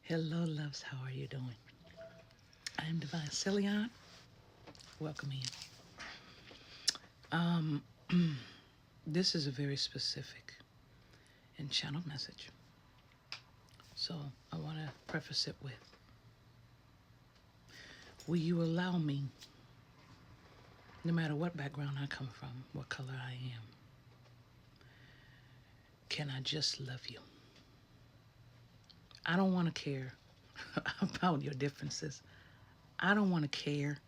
Hello, loves. How are you doing? I am Divine Celion. Welcome in. Um, this is a very specific and channeled message. So I want to preface it with, will you allow me, no matter what background I come from, what color I am, can I just love you? I don't want to care about your differences. I don't want to care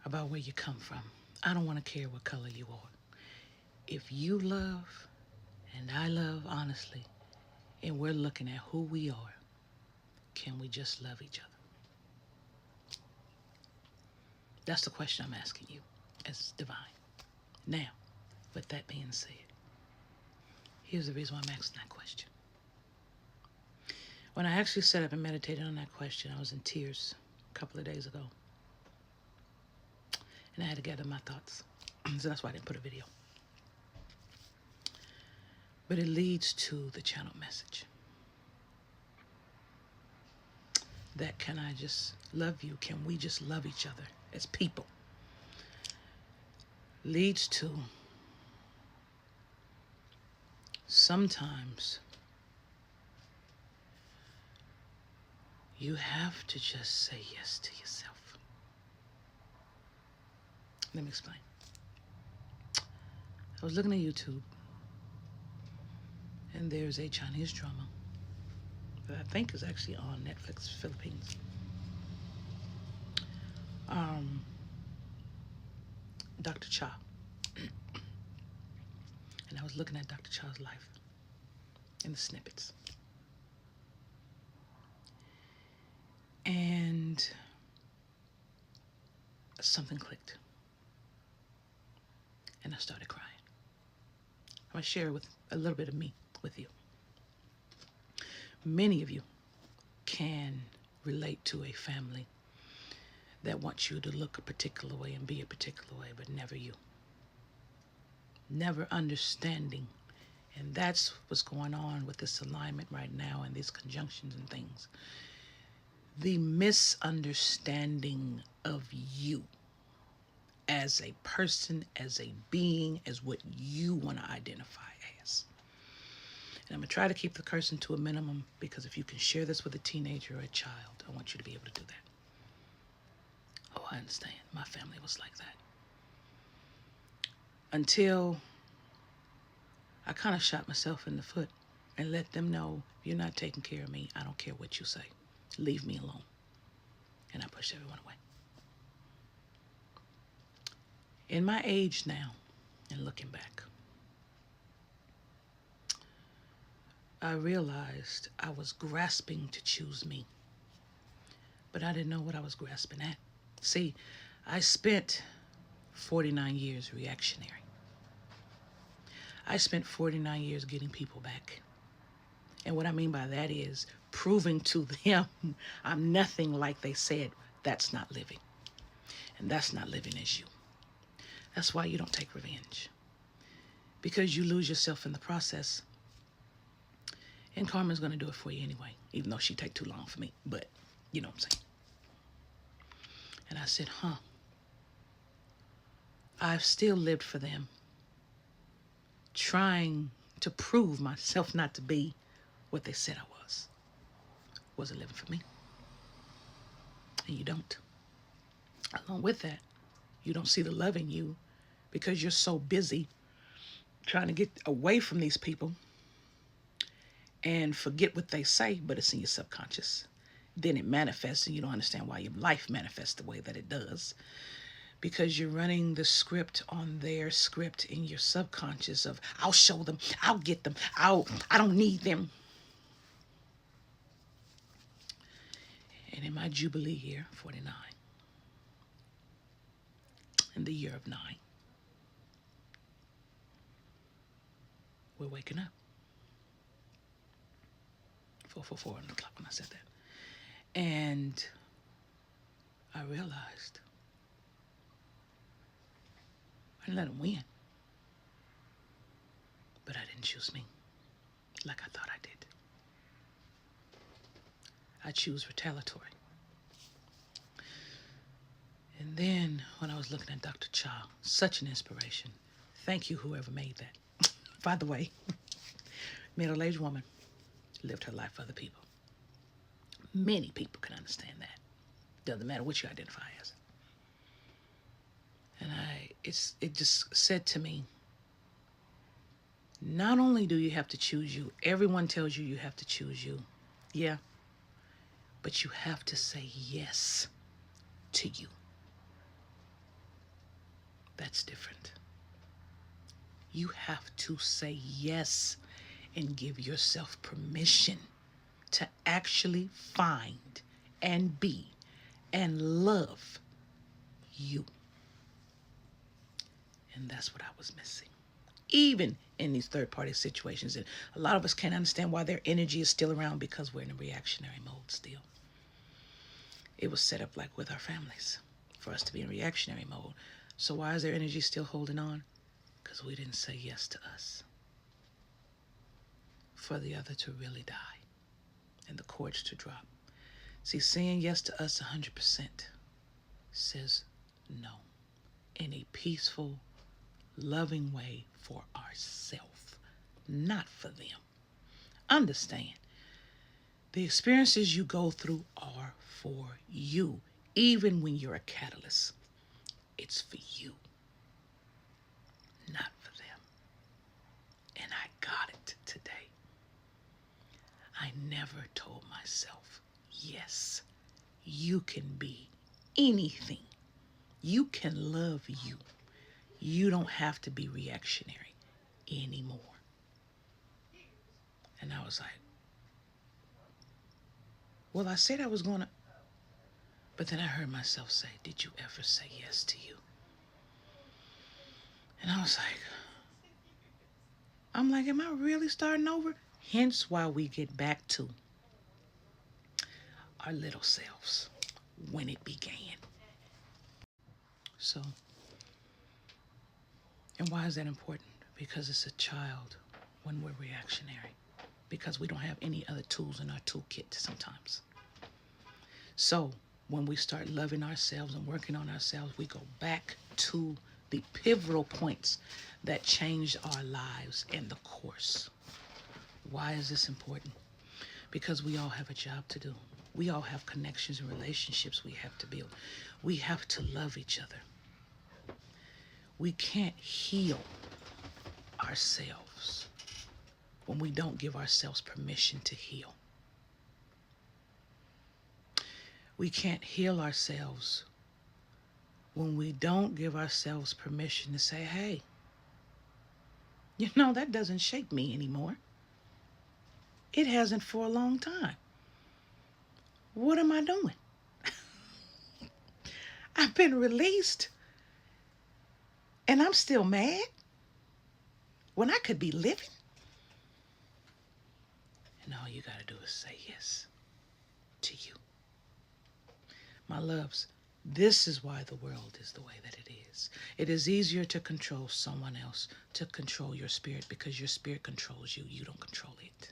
about where you come from. I don't want to care what color you are. If you love and I love honestly, and we're looking at who we are, can we just love each other? That's the question I'm asking you as divine. Now, with that being said, here's the reason why I'm asking that question. When I actually sat up and meditated on that question, I was in tears a couple of days ago. And I had to gather my thoughts. So that's why I didn't put a video. But it leads to the channel message. That can I just love you? Can we just love each other as people? Leads to sometimes you have to just say yes to yourself. Let me explain. I was looking at YouTube, and there's a Chinese drama that I think is actually on Netflix Philippines. Dr. Cha. And I was looking at Dr. Cha's life in the snippets. And something clicked. And I started crying. I'm going to share with a little bit of me with you. Many of you can relate to a family that wants you to look a particular way and be a particular way, but never you. Never understanding. And that's what's going on with this alignment right now and these conjunctions and things. The misunderstanding of you as a person, as a being, as what you want to identify as. And I'm going to try to keep the cursing to a minimum, because if you can share this with a teenager or a child, I want you to be able to do that. Oh, I understand. My family was like that. Until I kind of shot myself in the foot and let them know, if you're not taking care of me, I don't care what you say. Leave me alone. And I pushed everyone away. In my age now, and looking back, I realized I was grasping to choose me, but I didn't know what I was grasping at. See, I spent 49 years reactionary. I spent 49 years getting people back. And what I mean by that is proving to them I'm nothing like they said. That's not living. And that's not living as you. That's why you don't take revenge. Because you lose yourself in the process. And karma's going to do it for you anyway, even though she take too long for me. But you know what I'm saying. And I said, I've still lived for them, trying to prove myself not to be what they said I was. Wasn't living for me. And you don't. Along with that, you don't see the love in you because you're so busy trying to get away from these people and forget what they say, but it's in your subconscious. Then it manifests, and you don't understand why your life manifests the way that it does, because you're running the script on their script in your subconscious of, I'll show them, I'll get them, I don't need them. And in my Jubilee year, 49, in the year of 9, we're waking up. 4:44 on the clock when I said that. And I realized I didn't let them win. But I didn't choose me like I thought I did. I choose retaliatory. And then when I was looking at Dr. Cha, such an inspiration. Thank you, whoever made that. By the way, middle-aged woman lived her life for other people. Many people can understand that. Doesn't matter what you identify as. And it just said to me, not only do you have to choose you, everyone tells you have to choose you. Yeah. But you have to say yes to you. That's different. You have to say yes and give yourself permission to actually find and be and love you. And that's what I was missing. Even in these third-party situations. And a lot of us can't understand why their energy is still around because we're in a reactionary mode still. It was set up like with our families for us to be in reactionary mode. So why is their energy still holding on? Because we didn't say yes to us. For the other to really die and the cords to drop. See, saying yes to us 100% says no in a peaceful, loving way for ourselves, not for them. Understand, the experiences you go through are for you. Even when you're a catalyst, it's for you, not for them. And I got it today. I never told myself, yes, you can be anything. You can love you. You don't have to be reactionary anymore. And I was like, well, I said I was going to. But then I heard myself say, did you ever say yes to you? And I was like, am I really starting over? Hence why we get back to our little selves when it began. So, and why is that important? Because it's a child when we're reactionary. Because we don't have any other tools in our toolkit sometimes. So, when we start loving ourselves and working on ourselves, we go back to the pivotal points that changed our lives and the course. Why is this important? Because we all have a job to do. We all have connections and relationships we have to build. We have to love each other. We can't heal ourselves when we don't give ourselves permission to heal. We can't heal ourselves when we don't give ourselves permission to say, hey, that doesn't shape me anymore. It hasn't for a long time. What am I doing? I've been released and I'm still mad when I could be living. And all you got to do is say yes to you. My loves, this is why the world is the way that it is. It is easier to control someone else, to control your spirit, because your spirit controls you. You don't control it.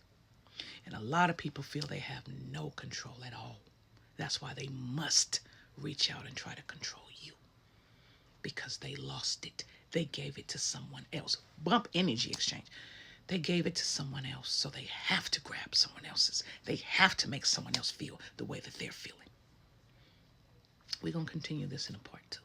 And a lot of people feel they have no control at all. That's why they must reach out and try to control you. Because they lost it. They gave it to someone else. Bump energy exchange. They gave it to someone else, so they have to grab someone else's. They have to make someone else feel the way that they're feeling. We're going to continue this in a part 2.